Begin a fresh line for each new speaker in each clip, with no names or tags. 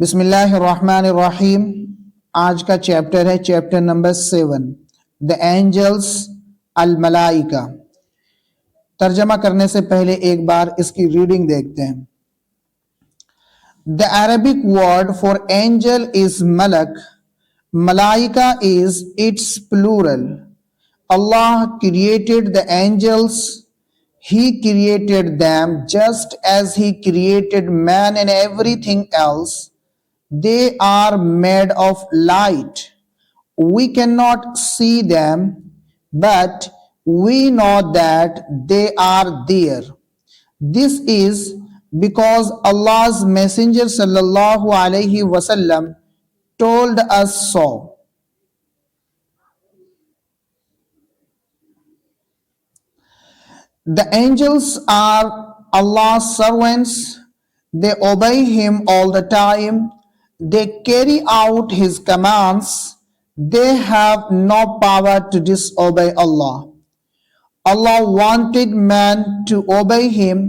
بسم اللہ الرحمن الرحیم۔ آج کا چیپٹر ہے چیپٹر نمبر 7 The Angels الملائکہ۔ ترجمہ کرنے سے پہلے ایک بار اس کی ریڈنگ دیکھتے ہیں۔ The Arabic word for angel is malak. Malaika is its plural. Allah created the angels. He created them just as He created man and everything else. They are made of light. We cannot see them, but we know that they are there. This is because Allah's Messenger sallallahu alaihi wasallam told us so. The angels are Allah's servants. They obey Him all the time. They carry out His commands. They have no power to disobey Allah. Allah wanted man to obey Him,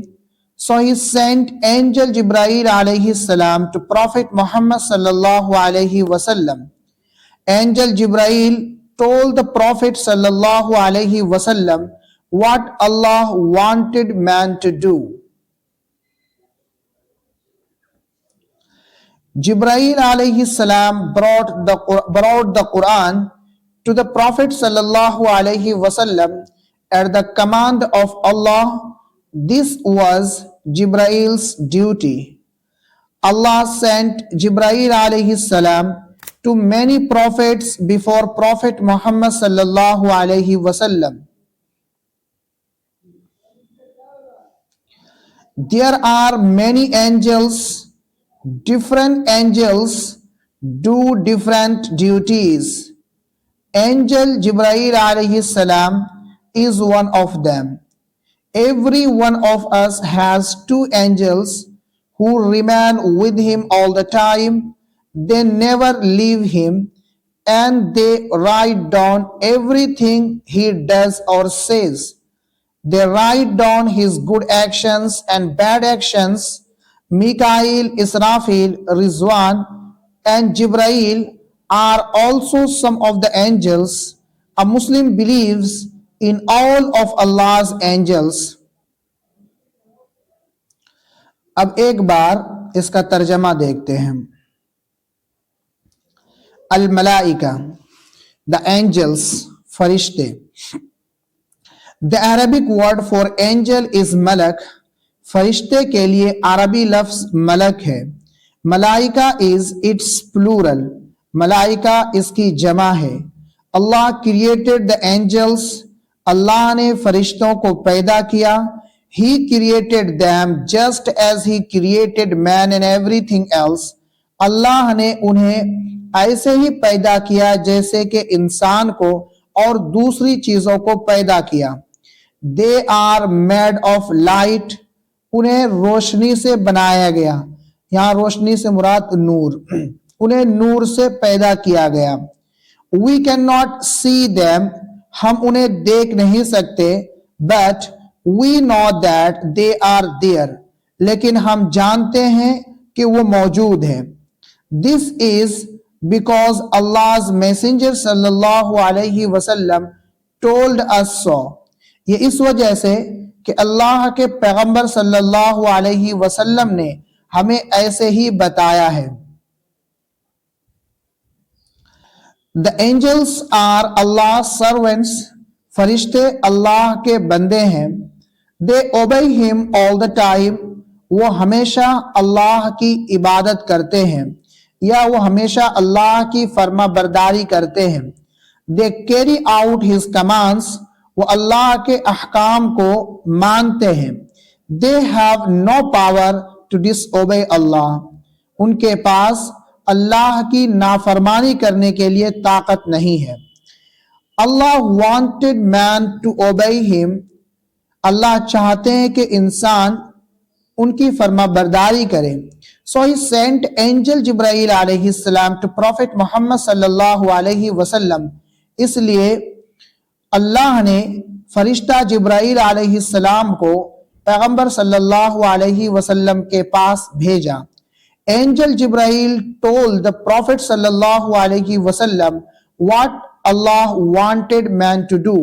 so He sent angel Jibreel alayhi salam to Prophet Muhammad sallallahu alayhi wasallam. Angel Jibreel told the Prophet sallallahu alayhi wasallam what Allah wanted man to do. Jibreel alayhi salam brought the Quran to the Prophet sallallahu alayhi wasallam at the command of Allah. This was Jibrail's duty. Allah sent Jibreel alayhi salam to many prophets before Prophet Muhammad sallallahu alayhi wasallam. There are many angels. Different angels do different duties. Angel Jibreel alayhi salam is one of them. Every one of us has two angels who remain with him all the time. They never leave him, and they write down everything he does or says. They write down his good actions and bad actions. Mikael, Israfil, Rizwan, and Jibreel are also some of the angels. A Muslim believes in all of Allah's angels. اب ایک بار اس کا ترجمہ دیکھتے ہیں۔ الملائکہ، the angels، فرشتے۔ The Arabic word for angel is malak. فرشتے کے لیے عربی لفظ ملک ہے۔ ملائکہ is its plural. ملائکہ اس کی جمع ہے۔ اللہ created the angels. اللہ نے فرشتوں کو پیدا کیا۔ He created them just as He created man and everything else. اللہ نے انہیں ایسے ہی پیدا کیا جیسے کہ انسان کو اور دوسری چیزوں کو پیدا کیا۔ They are made of light. انہیں روشنی سے بنایا گیا۔ یہاں روشنی سے مراد نور۔ انہیں نور سے پیدا کیا گیا۔ We cannot see them. ہم انہیں دیکھ نہیں سکتے۔ But we know that they are there. لیکن ہم جانتے ہیں کہ وہ موجود ہیں۔ This is because Allah's Messenger sallallahu alayhi wasallam told us so. یہ اس وجہ سے کہ اللہ کے پیغمبر صلی اللہ علیہ وسلم نے ہمیں ایسے ہی بتایا ہے۔ The angels are Allah's servants. فرشتے اللہ کے بندے ہیں۔ They obey Him all the time. وہ ہمیشہ اللہ کی عبادت کرتے ہیں یا وہ ہمیشہ اللہ کی فرما برداری کرتے ہیں۔ They carry out His commands. وہ اللہ کے احکام کو مانتے ہیں۔ They have no power to disobey Allah. ان کے پاس اللہ کی نافرمانی کرنے کے لیے طاقت نہیں ہے۔ Allah wanted man to obey Him. اللہ چاہتے ہیں کہ انسان ان کی فرما برداری کرے۔ So He sent angel Jibreel علیہ السلام to Prophet Muhammad صلی اللہ علیہ وسلم. اس لیے اللہ نے فرشتہ جبرائیل علیہ السلام کو پیغمبر صلی اللہ علیہ وسلم کے پاس بھیجا۔ Angel Jibreel told the Prophet sallallahu alaihi wasallam what Allah wanted man to do.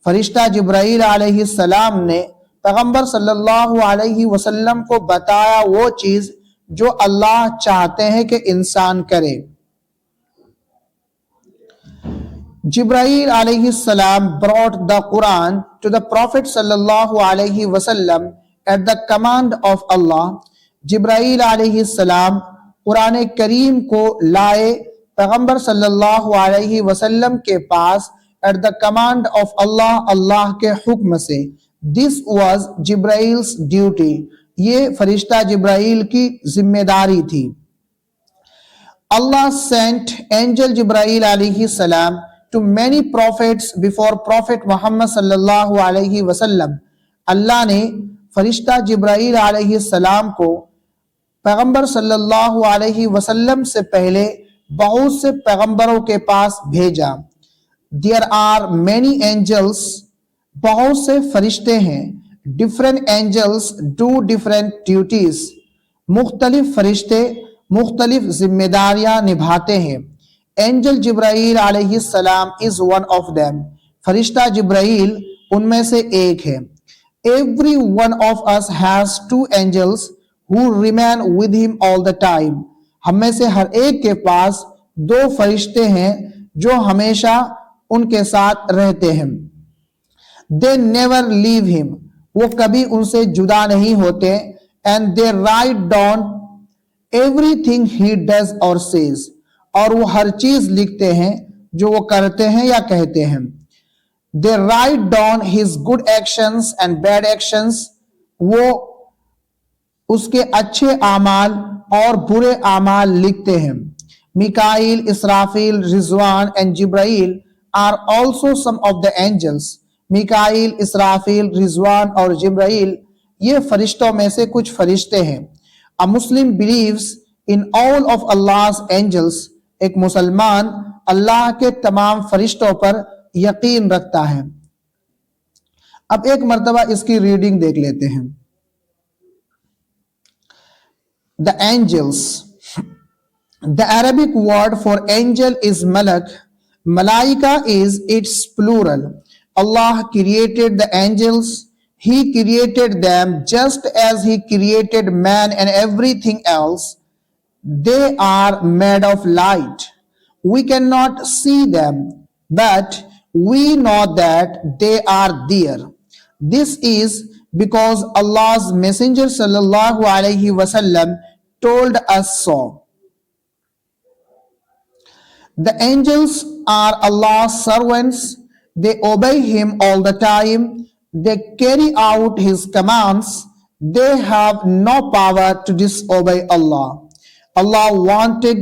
फरिश्ता जिब्राइल अलैहि सलाम ने पैगंबर सल्लल्लाहु अलैहि वसल्लम को बताया वो चीज जो अल्लाह चाहते हैं कि इंसान करे. Jibreel alayhi salam brought the Quran to the Prophet sallallahu alaihi wasallam at the command of Allah. Jibreel alayhi salam Quran करीम को लाए पैगंबर सल्लल्लाहु अलैहि वसल्लम के पास at the command of Allah, अल्लाह के हुक्म से. This was Jibrail's duty. ये फरिश्ता जिब्राइल की जिम्मेदारी थी. Allah sent angel Jibreel alayhi salam to many prophets before Prophet Muhammad sallallahu alaihi wasallam. अल्लाह ने फरिश्ता जिब्राइल अलैहि सलाम को पैगंबर सल्लल्लाहु अलैहि वसल्लम से पहले बहुत से पैगंबरों के पास भेजा. There are many angels, बहुत से फरिश्ते हैं. Different angels do different duties. मुख्तलिफ फरिश्ते मुख्तलिफ जिम्मेदारियां निभाते हैं. एंजल जिब्राइल अलैहि सलाम इज वन ऑफ देम. फरिश्ता जिब्राइल उनमें से एक है. Every one of us has two angels who remain with him all the time. हम में से हर एक के पास दो फरिश्ते हैं जो हमेशा उनके साथ रहते हैं. They never leave him. वो कभी उनसे जुदा नहीं होते. And they write down everything he does और सेज. और वो हर चीज लिखते हैं जो वो करते हैं या कहते हैं. They write down his good actions and bad actions. वो उसके अच्छे आमाल और बुरे आमाल लिखते हैं. Mikail, Israfil, Rizwan and Jibrail are also some of the angels. Mikail, Israfil, Rizwan और जिब्राइल ये फरिश्तों में से कुछ फरिश्ते हैं. A Muslim believes in all of Allah's angels. एक मुसलमान अल्लाह के तमाम फरिश्तों पर यकीन रखता है. अब एक मर्तबा इसकी रीडिंग देख लेते हैं. The angels. The Arabic word for angel is malak. Malaika is its plural. Allah created the angels. He created them just as he created man and everything else. They are made of light. We cannot see them, but we know that they are there. This is because Allah's Messenger sallallahu alaihi wasallam told us so. The angels are Allah's servants. They obey him all the time. They carry out his commands. They have no power to disobey Allah. Allah wanted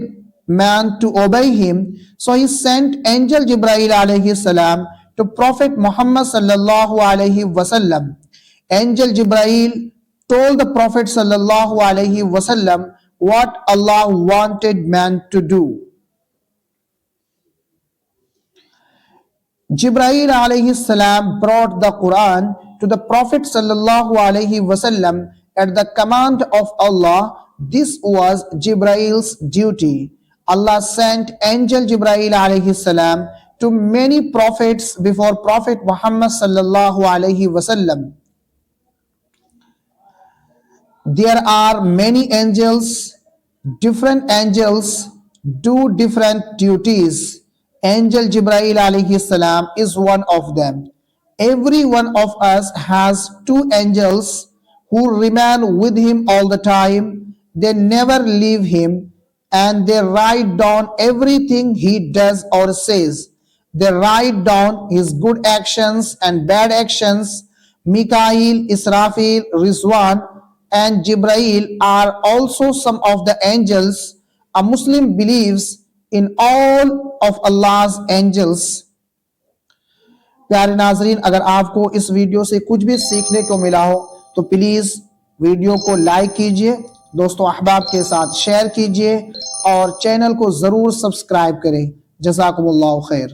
man to obey him, so he sent angel Jibreel alayhi salam to Prophet Muhammad sallallahu alayhi wasallam. Angel Jibreel told the Prophet sallallahu alayhi wasallam what Allah wanted man to do. Jibreel alayhi salam brought the Quran to the Prophet sallallahu alayhi wasallam at the command of Allah. This was Jibrail's duty. Allah sent angel Jibreel alayhi salam to many prophets before Prophet Muhammad sallallahu alayhi wasallam. There are many angels. Different angels do different duties. Angel Jibreel alayhi salam is one of them. Every one of us has two angels who remain with him all the time. They never leave him, and they write down everything he does or says. They write down his good actions and bad actions. Mikail, Israfil, Rizwan and Jibreel are also some of the angels. A Muslim believes in all of Allah's angels. प्यारे नाजरीन, अगर आपको इस video से कुछ भी सीखने को मिला हो तो प्लीज वीडियो को लाइक कीजिए, दोस्तों अहबाब के साथ शेयर कीजिए और चैनल को जरूर सब्सक्राइब करें. जज़ाकुमुल्लाहु खैर.